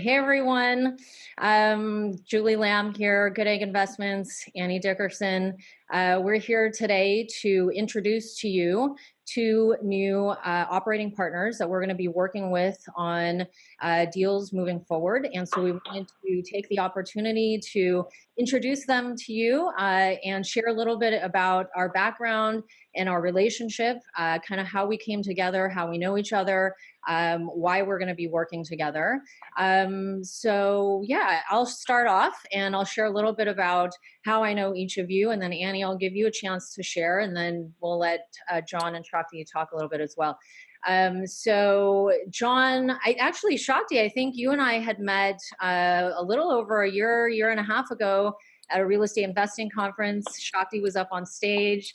Hey everyone, Julie Lamb here, Goodegg Investments, Annie Dickerson. We're here today to introduce to you two new operating partners that we're going to be working with on deals moving forward. And so we wanted to take the opportunity to introduce them to you and share a little bit about our background and our relationship, kind of how we came together, how we know each other, why we're going to be working together. So yeah, I'll start off and I'll share a little bit about how I know each of you, and then Annie, I'll give you a chance to share, and then we'll let John and Shakti talk a little bit as well. So John, Shakti, I think you and I had met a little over a year and a half ago at a real estate investing conference. Shakti was up on stage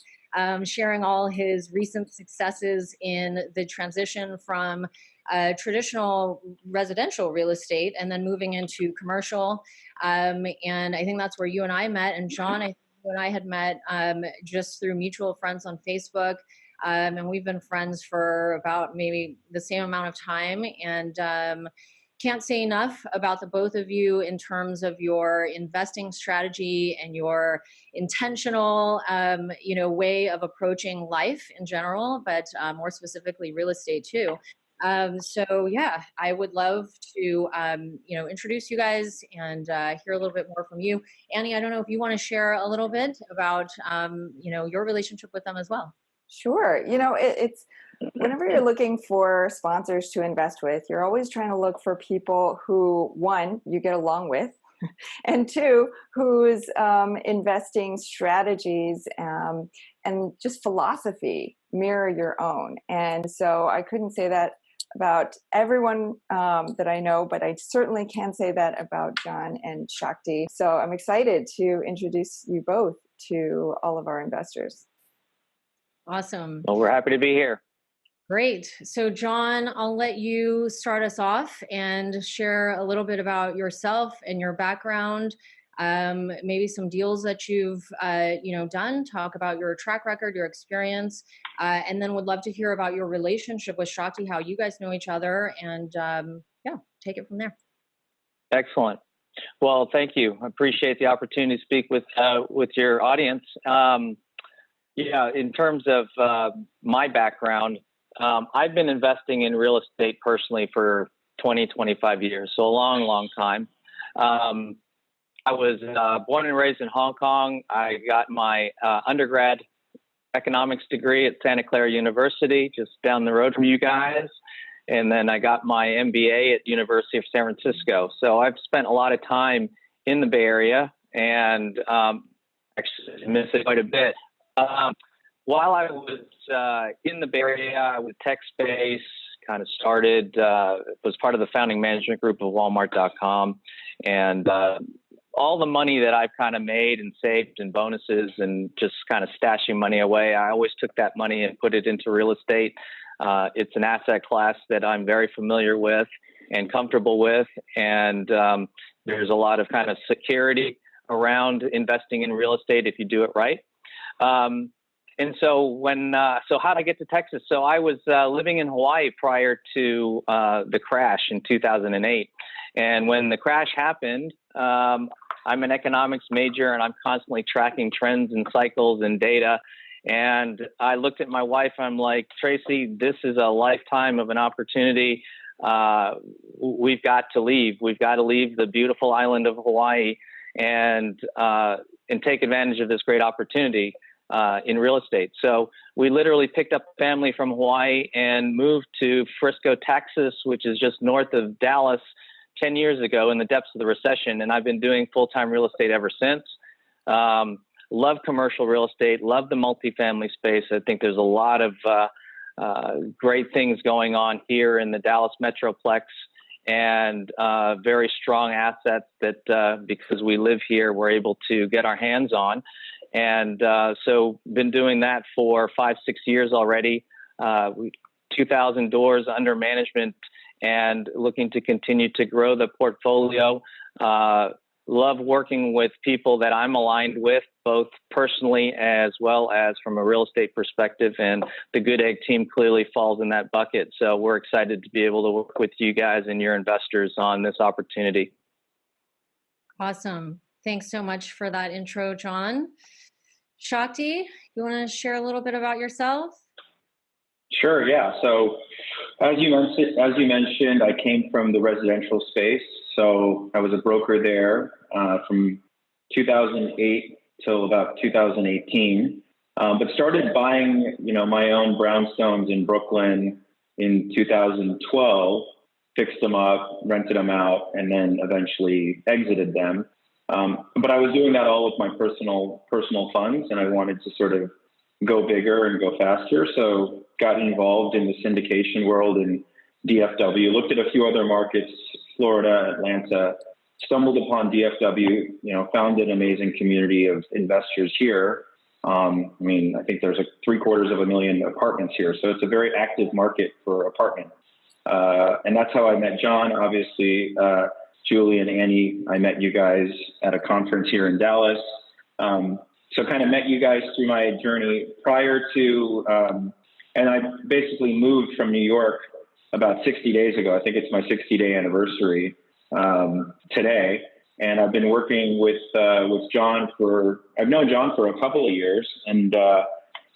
sharing all his recent successes in the transition from traditional residential real estate and then moving into commercial. And I think that's where you and I met. And John, I think you and I had met just through mutual friends on Facebook. And we've been friends for about maybe the same amount of time. And can't say enough about the both of you in terms of your investing strategy and your intentional, way of approaching life in general, but more specifically real estate too. So yeah, I would love to, introduce you guys and hear a little bit more from you. Annie, I don't know if you want to share a little bit about, your relationship with them as well. Sure. It's whenever you're looking for sponsors to invest with, you're always trying to look for people who, one, you get along with, and two, whose investing strategies and just philosophy mirror your own. And so I couldn't say that about everyone that I know, but I certainly can say that about John and Shakti. So I'm excited to introduce you both to all of our investors. Awesome. Well, we're happy to be here. Great. So John, I'll let you start us off and share a little bit about yourself and your background, maybe some deals that you've done, talk about your track record, your experience, and then would love to hear about your relationship with Shakti, how you guys know each other, and take it from there. Excellent. Well, thank you. I appreciate the opportunity to speak with your audience. In terms of my background, I've been investing in real estate personally for 20, 25 years, so a long, long time. I was born and raised in Hong Kong. I got my undergrad economics degree at Santa Clara University, just down the road from you guys. And then I got my MBA at University of San Francisco. So I've spent a lot of time in the Bay Area and actually miss it quite a bit. While I was in the Bay Area, I was tech space, kind of started, was part of the founding management group of Walmart.com. And all the money that I've kind of made and saved and bonuses and just kind of stashing money away, I always took that money and put it into real estate. It's an asset class that I'm very familiar with and comfortable with. And there's a lot of kind of security around investing in real estate if you do it right. And so so how'd I get to Texas? So I was living in Hawaii prior to the crash in 2008. And when the crash happened, I'm an economics major and I'm constantly tracking trends and cycles and data. And I looked at my wife and I'm like, Tracy, this is a lifetime of an opportunity. We've got to leave. We've got to leave the beautiful island of Hawaii and take advantage of this great opportunity in real estate. So we literally picked up a family from Hawaii and moved to Frisco, Texas, which is just north of Dallas, 10 years ago in the depths of the recession. And I've been doing full-time real estate ever since. Love commercial real estate, love the multifamily space. I think there's a lot of great things going on here in the Dallas Metroplex and very strong assets that because we live here, we're able to get our hands on. And so been doing that for 5-6 years already. 2,000 doors under management and looking to continue to grow the portfolio. love working with people that I'm aligned with, both personally as well as from a real estate perspective. And the Goodegg team clearly falls in that bucket. So we're excited to be able to work with you guys and your investors on this opportunity. Awesome. Thanks so much for that intro, John. Shakti, you want to share a little bit about yourself? Sure, yeah. So as you mentioned, I came from the residential space. So I was a broker there from 2008 till about 2018, but started buying, my own brownstones in Brooklyn in 2012, fixed them up, rented them out, and then eventually exited them. But I was doing that all with my personal funds, and I wanted to sort of go bigger and go faster. So got involved in the syndication world in DFW, looked at a few other markets, Florida, Atlanta, stumbled upon DFW, found an amazing community of investors here. I think there's 750,000 apartments here. So it's a very active market for apartments. And that's how I met John. Obviously, Julie and Annie, I met you guys at a conference here in Dallas. So kind of met you guys through my journey prior to, and I basically moved from New York about 60 days ago. I think it's my 60-day anniversary today. And I've been working with John I've known John for a couple of years, and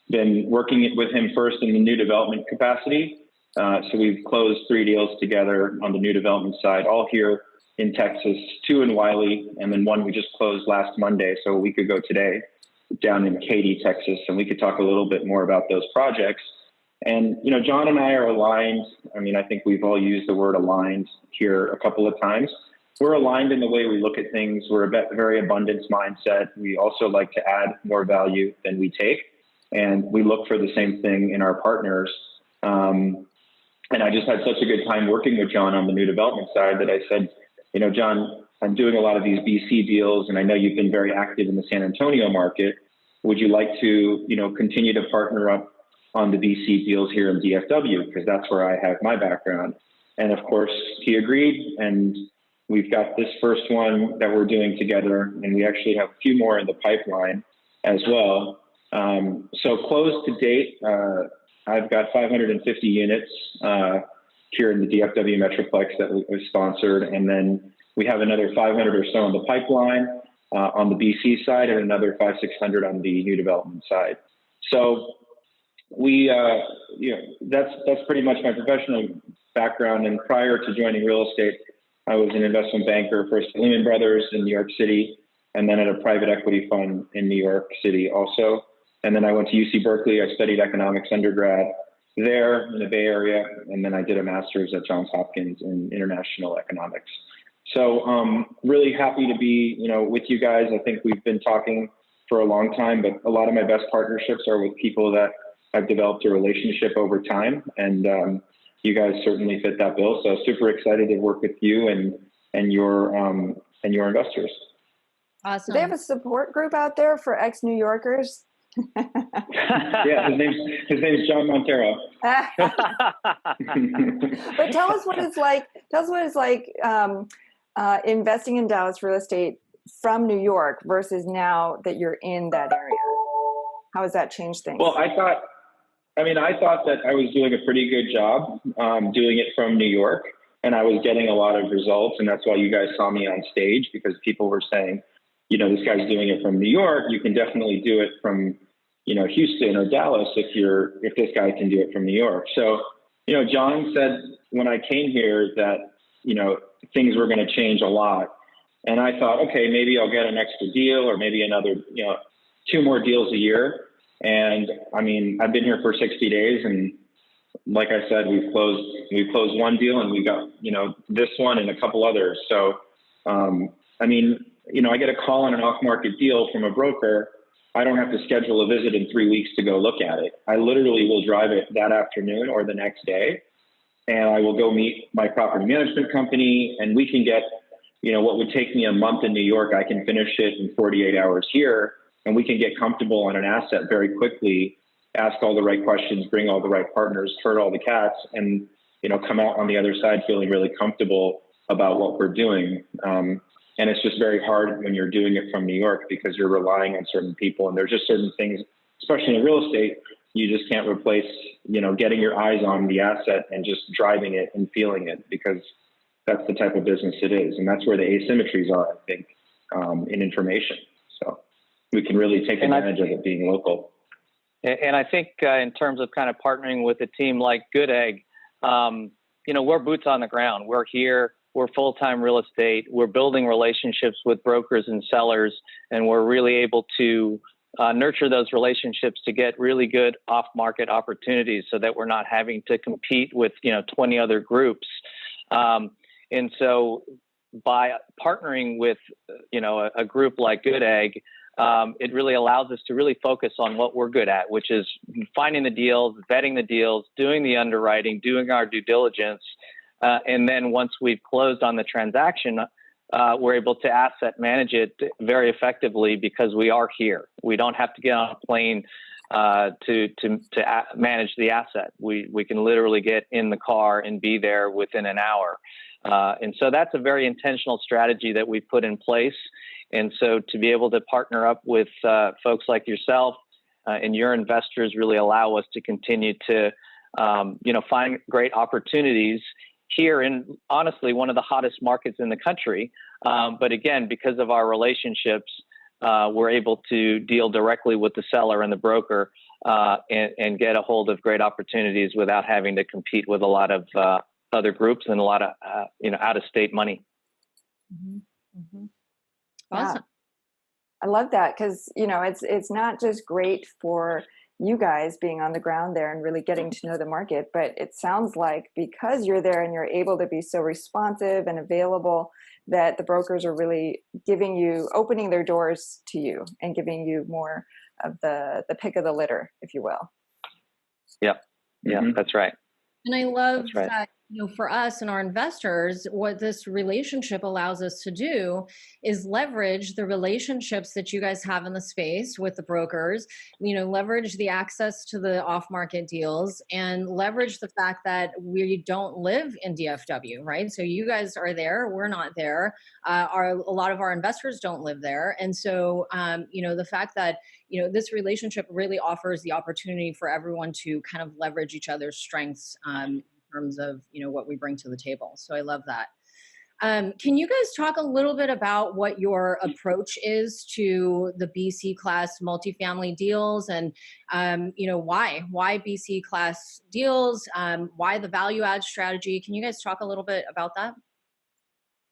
been working with him first in the new development capacity. So we've closed 3 deals together on the new development side, all here in Texas, 2 in Wiley, and then 1 we just closed last Monday, so a week ago today, down in Katy, Texas. And we could talk a little bit more about those projects. And, John and I are aligned. I think we've all used the word aligned here a couple of times. We're aligned in the way we look at things. We're a very abundance mindset. We also like to add more value than we take. And we look for the same thing in our partners. And I just had such a good time working with John on the new development side that I said, John, I'm doing a lot of these BC deals, and I know you've been very active in the San Antonio market. Would you like to, continue to partner up on the BC deals here in DFW? Because that's where I have my background. And of course, he agreed. And we've got this first one that we're doing together, and we actually have a few more in the pipeline as well. So closed to date, I've got 550 units here in the DFW Metroplex that was sponsored. And then we have another 500 or so in the pipeline on the BC side, and another 500-600 on the new development side. So we, that's pretty much my professional background. And prior to joining real estate, I was an investment banker, first at Lehman Brothers in New York City, and then at a private equity fund in New York City also. And then I went to UC Berkeley. I studied economics undergrad there in the Bay Area. And then I did a master's at Johns Hopkins in international economics. So really happy to be, with you guys. I think we've been talking for a long time, but a lot of my best partnerships are with people that I've developed a relationship over time. And you guys certainly fit that bill. So super excited to work with you and your investors. Awesome. Do they have a support group out there for ex-New Yorkers? Yeah, his name's John Monteiro. But tell us what it's like. Tell us what it's like investing in Dallas real estate from New York versus now that you're in that area. How has that changed things? Well, I thought that I was doing a pretty good job doing it from New York, and I was getting a lot of results, and that's why you guys saw me on stage, because people were saying, this guy's doing it from New York. You can definitely do it from, Houston or Dallas if this guy can do it from New York. So, John said when I came here that, things were going to change a lot. And I thought, okay, maybe I'll get an extra deal or maybe another, 2 more deals a year. And I've been here for 60 days, and like I said, we've closed 1 deal, and we got, this one and a couple others. So, I get a call on an off-market deal from a broker. I don't have to schedule a visit in 3 weeks to go look at it. I literally will drive it that afternoon or the next day, and I will go meet my property management company, and we can get, what would take me a month in New York, I can finish it in 48 hours here, and we can get comfortable on an asset very quickly, ask all the right questions, bring all the right partners, herd all the cats, and, come out on the other side feeling really comfortable about what we're doing. And it's just very hard when you're doing it from New York because you're relying on certain people. And there's just certain things, especially in real estate, you just can't replace, getting your eyes on the asset and just driving it and feeling it, because that's the type of business it is. And that's where the asymmetries are, I think, in information. So we can really take advantage of it being local. And I think in terms of kind of partnering with a team like Goodegg, we're boots on the ground. We're here. We're full-time real estate. We're building relationships with brokers and sellers, and we're really able to nurture those relationships to get really good off-market opportunities, so that we're not having to compete with 20 other groups. And so by partnering with a group like Goodegg, it really allows us to really focus on what we're good at, which is finding the deals, vetting the deals, doing the underwriting, doing our due diligence. And then once we've closed on the transaction, we're able to asset manage it very effectively because we are here. We don't have to get on a plane to manage the asset. We can literally get in the car and be there within an hour. And so that's a very intentional strategy that we put in place. And so to be able to partner up with folks like yourself and your investors really allow us to continue to, find great opportunities here in, honestly, one of the hottest markets in the country. But again, because of our relationships, we're able to deal directly with the seller and the broker and get a hold of great opportunities without having to compete with a lot of other groups and a lot of, out-of-state money. Mm-hmm. Mm-hmm. Yeah. Awesome. I love that because, it's not just great for you guys being on the ground there and really getting to know the market, but it sounds like because you're there and you're able to be so responsive and available, that the brokers are really opening their doors to you and giving you more of the pick of the litter, if you will. Yep. Yeah, that's right. And I love right. that, for us and our investors, what this relationship allows us to do is leverage the relationships that you guys have in the space with the brokers, leverage the access to the off-market deals and leverage the fact that we don't live in DFW, right? So you guys are there, we're not there. A lot of our investors don't live there. And so, the fact that, this relationship really offers the opportunity for everyone to kind of leverage each other's strengths, terms of what we bring to the table. So I love that. Can you guys talk a little bit about what your approach is to the BC class multifamily deals and why BC class deals, why the value add strategy? Can you guys talk a little bit about that?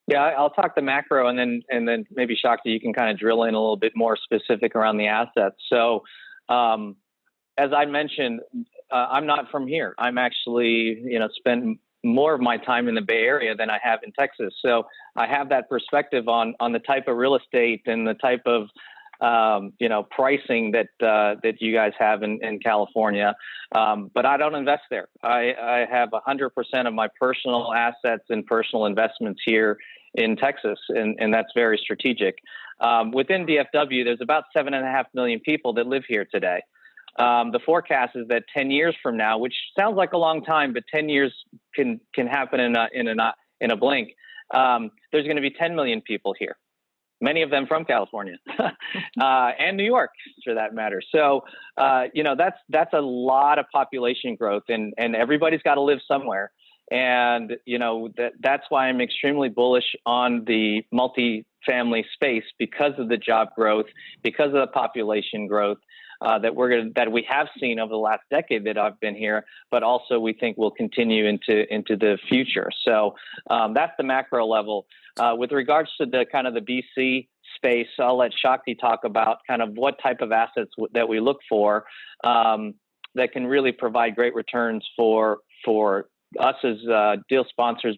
Yeah, I'll talk the macro and then maybe Shakti, you can kind of drill in a little bit more specific around the assets. So as I mentioned, I'm not from here. I'm actually, spent more of my time in the Bay Area than I have in Texas. So I have that perspective on the type of real estate and the type of, pricing that you guys have in California. But I don't invest there. I have 100% of my personal assets and personal investments here in Texas, and that's very strategic. Within DFW, there's about 7.5 million people that live here today. The forecast is that 10 years from now, which sounds like a long time, but 10 years can happen in a blink. There's going to be 10 million people here, many of them from California and New York, for that matter. So, that's a lot of population growth, and everybody's got to live somewhere. And that's why I'm extremely bullish on the multifamily space, because of the job growth, because of the population growth. That we have seen over the last decade that I've been here, but also we think will continue into the future. So that's the macro level. With regards to the kind of the BC space, I'll let Shakti talk about kind of what type of assets that we look for that can really provide great returns for us as deal sponsors,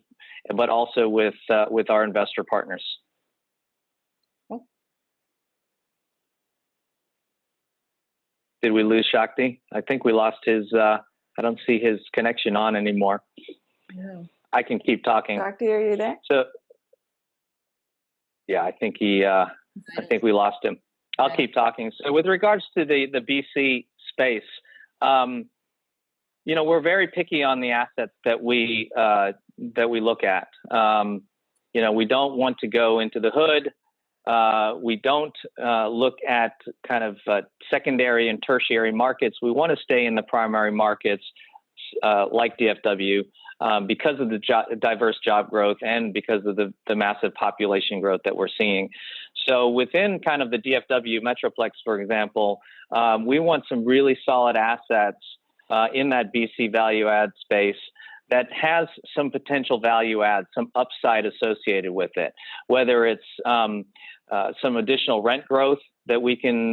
but also with our investor partners. Did we lose Shakti? I think we lost his, I don't see his connection on anymore. No. I can keep talking. Shakti, are you there? So, yeah, I think we lost him. I'll keep talking. So with regards to the BC space, we're very picky on the assets that we look at. We don't want to go into the hood. We don't look at kind of secondary and tertiary markets. We want to stay in the primary markets like DFW because of the diverse job growth and because of the massive population growth that we're seeing. So within kind of the DFW Metroplex, for example, we want some really solid assets in that BC value add space that has some potential value add, some upside associated with it, whether it's some additional rent growth that we can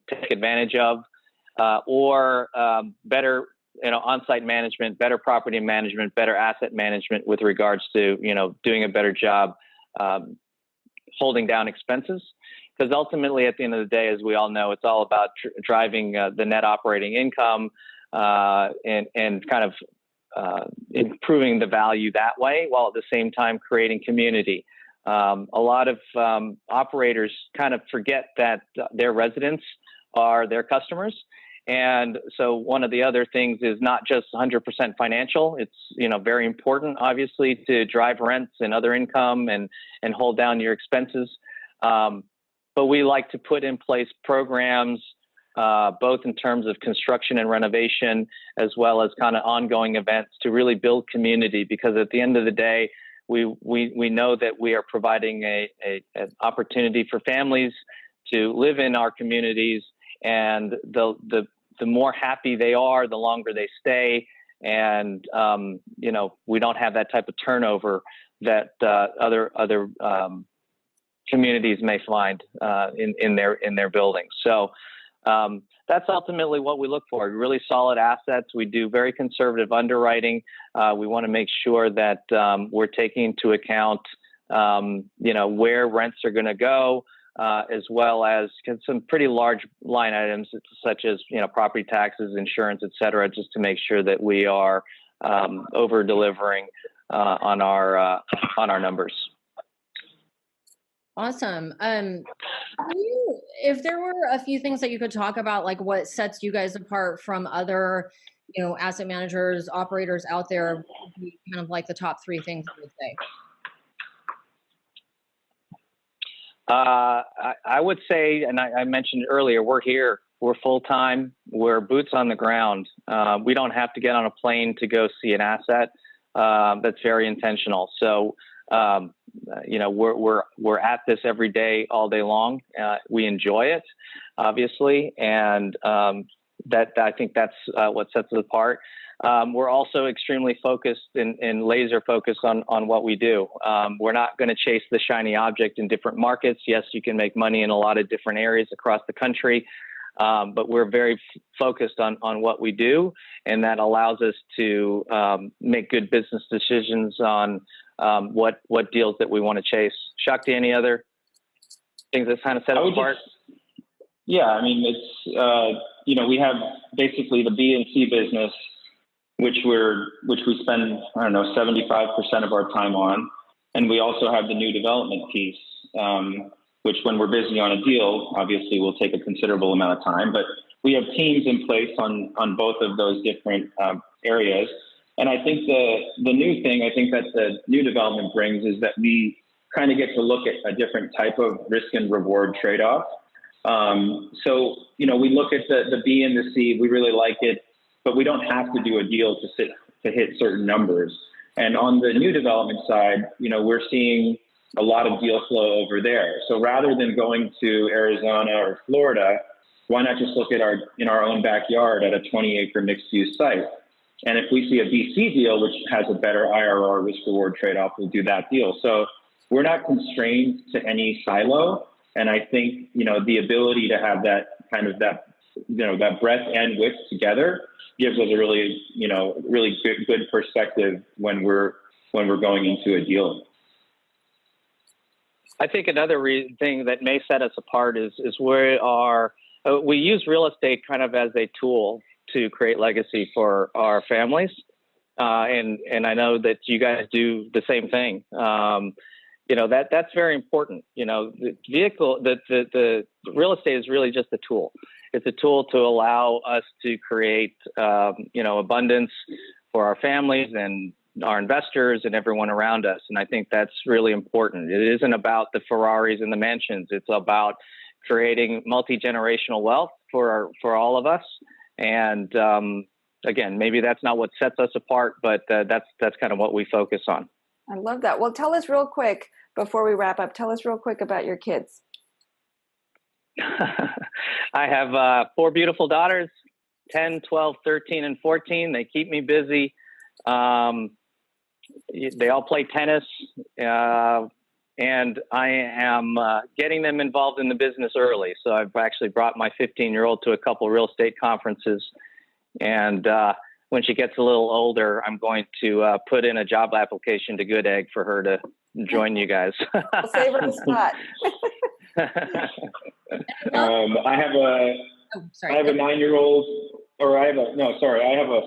take advantage of, or better on-site management, better property management, better asset management with regards to doing a better job holding down expenses. Because ultimately, at the end of the day, as we all know, it's all about driving the net operating income and kind of improving the value that way, while at the same time creating community. A lot of operators kind of forget that their residents are their customers. And so one of the other things is not just 100% financial. It's, very important, obviously, to drive rents and other income and hold down your expenses. But we like to put in place programs, both in terms of construction and renovation, as well as kind of ongoing events to really build community. Because at the end of the day, we know that we are providing an opportunity for families to live in our communities, and the more happy they are, the longer they stay. And we don't have that type of turnover that other communities may find in their buildings. So that's ultimately what we look for: really solid assets. We do very conservative underwriting. We want to make sure that we're taking into account where rents are going to go, as well as some pretty large line items such as property taxes, insurance, et cetera, just to make sure that we are over delivering on our numbers. Awesome. If there were a few things that you could talk about, like what sets you guys apart from other, asset managers, operators out there, would be kind of like the top three things I would say. I would say, and I mentioned earlier, we're here. We're full-time. We're boots on the ground. We don't have to get on a plane to go see an asset. That's very intentional. So, we're at this every day, all day long. We enjoy it, obviously, and that I think that's what sets us apart. We're also extremely focused and laser focused on what we do. We're not going to chase the shiny object in different markets. Yes, you can make money in a lot of different areas across the country, but we're very focused on what we do, and that allows us to make good business decisions on what deals that we want to chase. Shakti, any other things that kind of set us apart? Yeah, I mean, it's we have basically the B and C business, which we spend 75% of our time on, and we also have the new development piece, which when we're busy on a deal, obviously will take a considerable amount of time. But we have teams in place on both of those different areas. And I think the new thing I think that the new development brings is that we kind of get to look at a different type of risk and reward trade-off. So, we look at the B and the C, we really like it, but we don't have to do a deal to hit certain numbers. And on the new development side, we're seeing a lot of deal flow over there. So rather than going to Arizona or Florida, why not just look at in our own backyard at a 20-acre mixed-use site? And if we see a BC deal, which has a better IRR risk-reward trade-off, we'll do that deal. So we're not constrained to any silo. And I think, the ability to have that kind of that breadth and width together gives us a really, really good perspective when we're going into a deal. I think another thing that may set us apart is we use real estate kind of as a tool to create legacy for our families. And I know that you guys do the same thing. That's very important. The real estate is really just a tool. It's a tool to allow us to create, abundance for our families and our investors and everyone around us. And I think that's really important. It isn't about the Ferraris and the mansions. It's about creating multi-generational wealth for all of us. And again, maybe that's not what sets us apart, but that's kind of what we focus on. I love that. Well, tell us real quick before we wrap up, tell us real quick about your kids. I have 4 beautiful daughters, 10, 12, 13, and 14. They keep me busy. They all play tennis, and I am getting them involved in the business early. So I've actually brought my 15-year-old to a couple real estate conferences. And when she gets a little older, I'm going to put in a job application to Goodegg for her to join you guys. I'll save her the spot. I have a 9-year-old, or I have a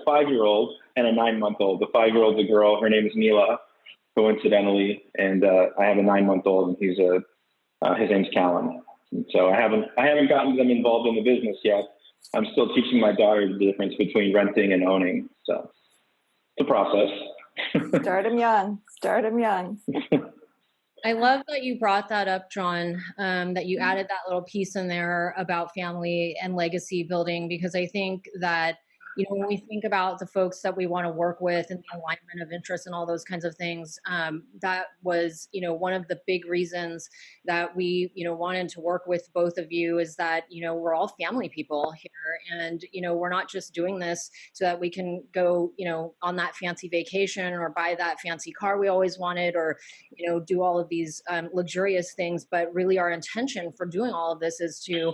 5-year-old and a 9-month-old. The 5-year-old's a girl. Her name is Mila, coincidentally, and I have a 9-month-old, and his name's Callan. And so I haven't gotten them involved in the business yet. I'm still teaching my daughter the difference between renting and owning. So it's a process. Start them young. Start them young. I love that you brought that up, John, that you added that little piece in there about family and legacy building, because I think that, when we think about the folks that we want to work with and the alignment of interest and all those kinds of things, that was, one of the big reasons that we, wanted to work with both of you is that, we're all family people here. And, we're not just doing this so that we can go, on that fancy vacation or buy that fancy car we always wanted, or, do all of these luxurious things. But really our intention for doing all of this is to,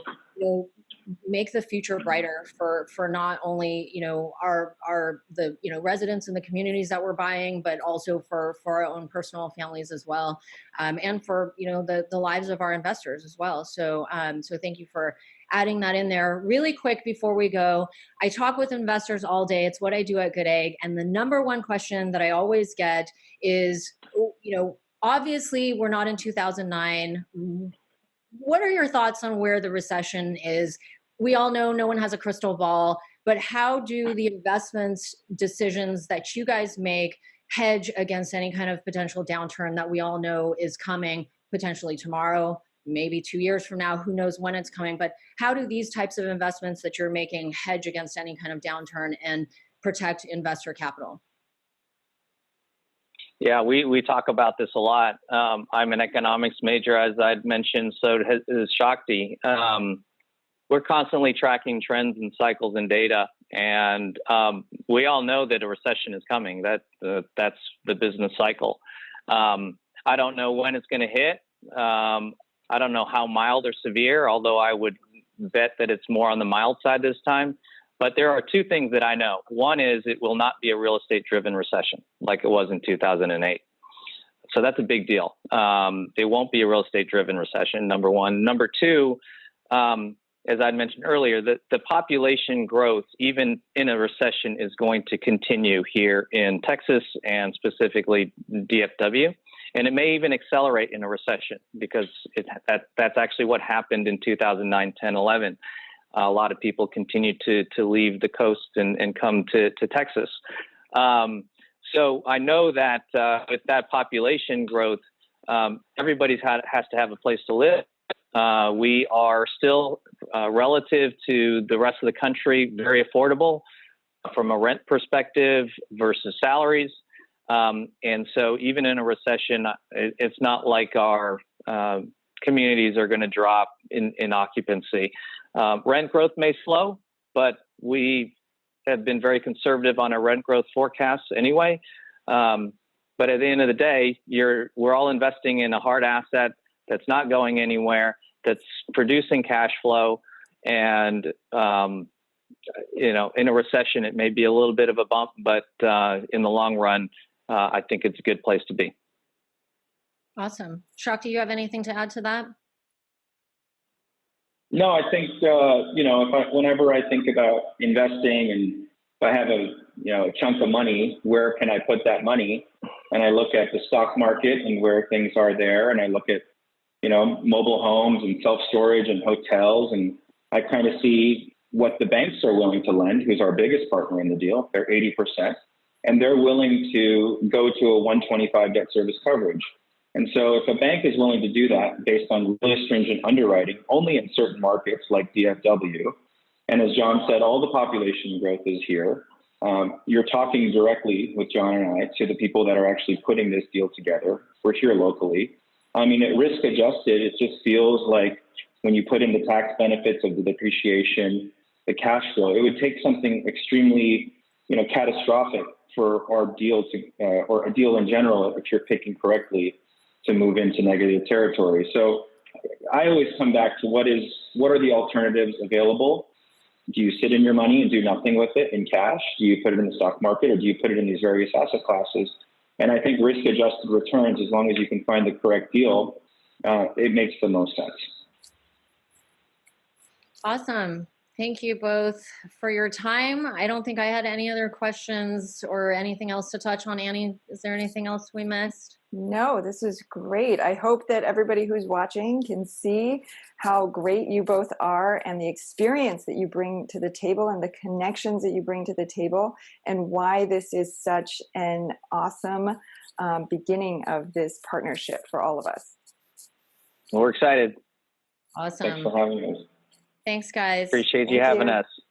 make the future brighter for not only the residents in the communities that we're buying, but also for our own personal families as well, and for the lives of our investors as well. So thank you for adding that in there. Really quick before we go, I talk with investors all day. It's what I do at Goodegg, and the number one question that I always get is, obviously we're not in 2009. What are your thoughts on where the recession is? We all know no one has a crystal ball, but how do the investments decisions that you guys make hedge against any kind of potential downturn that we all know is coming potentially tomorrow, maybe 2 years from now, who knows when it's coming, but how do these types of investments that you're making hedge against any kind of downturn and protect investor capital? Yeah, we talk about this a lot. I'm an economics major, as I'd mentioned, so is Shakti. We're constantly tracking trends and cycles and data, and we all know that a recession is coming. That's the business cycle. I don't know when it's going to hit. I don't know how mild or severe, although I would bet that it's more on the mild side this time. But there are 2 things that I know. One is it will not be a real estate-driven recession like it was in 2008. So that's a big deal. It won't be a real estate-driven recession, number one. Number 2, as I mentioned earlier, the population growth, even in a recession, is going to continue here in Texas and specifically DFW. And it may even accelerate in a recession because that's actually what happened in 2009, 10, 11. A lot of people continued to leave the coast and come to Texas. So I know that with that population growth, everybody has to have a place to live. We are still, relative to the rest of the country, very affordable from a rent perspective versus salaries. And so even in a recession, it's not like our communities are going to drop in occupancy. Rent growth may slow, but we have been very conservative on our rent growth forecasts anyway. But at the end of the day, we're all investing in a hard asset that's not going anywhere, that's producing cash flow. And, in a recession, it may be a little bit of a bump, but in the long run, I think it's a good place to be. Awesome. Shakti, you have anything to add to that? No, I think, whenever I think about investing and if I have a chunk of money, where can I put that money? And I look at the stock market and where things are there. And I look at, mobile homes and self-storage and hotels. And I kind of see what the banks are willing to lend, who's our biggest partner in the deal. They're 80%. and they're willing to go to a 125 debt service coverage. And so if a bank is willing to do that based on really stringent underwriting, only in certain markets like DFW, and as John said, all the population growth is here. You're talking directly with John and I to the people that are actually putting this deal together. We're here locally. I mean, at risk adjusted, it just feels like when you put in the tax benefits of the depreciation, the cash flow, it would take something extremely, catastrophic for our deal to, or a deal in general, if you're picking correctly, to move into negative territory. So I always come back to what are the alternatives available? Do you sit in your money and do nothing with it in cash? Do you put it in the stock market, or do you put it in these various asset classes? And I think risk-adjusted returns, as long as you can find the correct deal, it makes the most sense. Awesome. Thank you both for your time. I don't think I had any other questions or anything else to touch on. Annie, is there anything else we missed? No, this is great. I hope that everybody who's watching can see how great you both are and the experience that you bring to the table and the connections that you bring to the table, and why this is such an awesome beginning of this partnership for all of us. We're excited. Awesome. Thanks for having us. Thanks, guys. Appreciate Thank you having you. us.